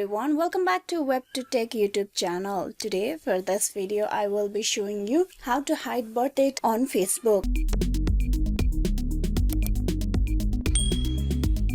everyone, welcome back to WebToTech YouTube channel. Today for this video I will be showing you how to hide birth date on Facebook.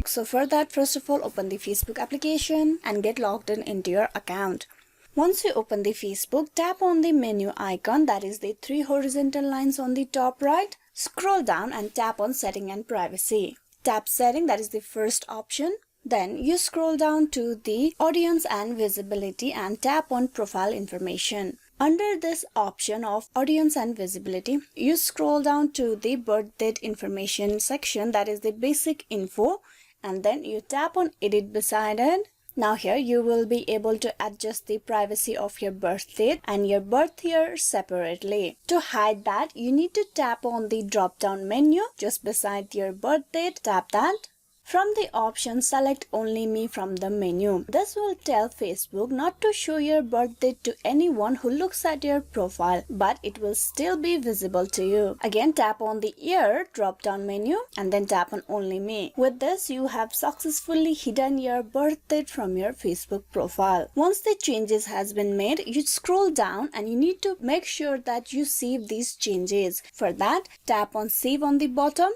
So for that, first of all, open the Facebook application and get logged in into your account. Once you open the Facebook, tap on the menu icon, that is the three horizontal lines on the top right. Scroll down and tap on Setting and Privacy. Tap Setting, that is the first option. Then you scroll down to the Audience and Visibility and tap on Profile Information. Under this option of Audience and Visibility, you scroll down to the Birth Date Information section, that is the Basic Info, and then you tap on Edit beside it. Now here you will be able to adjust the privacy of your birth date and your birth year separately. To hide that, you need to tap on the drop down menu just beside your birth date. Tap that. From the option, select Only Me from the menu. This will tell Facebook not to show your birth date to anyone who looks at your profile, but it will still be visible to you. Again, tap on the Year drop-down menu and then tap on Only Me. With this, you have successfully hidden your birth date from your Facebook profile. Once the changes has been made, you scroll down and you need to make sure that you save these changes. For that, tap on Save on the bottom.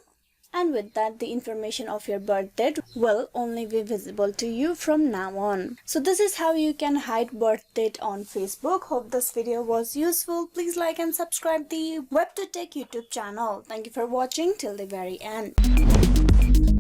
And with that, the information of your birth date will only be visible to you from now on. So this is how you can hide birth date on Facebook. Hope this video was useful. Please like and subscribe the WebToTech YouTube channel. Thank you for watching till the very end.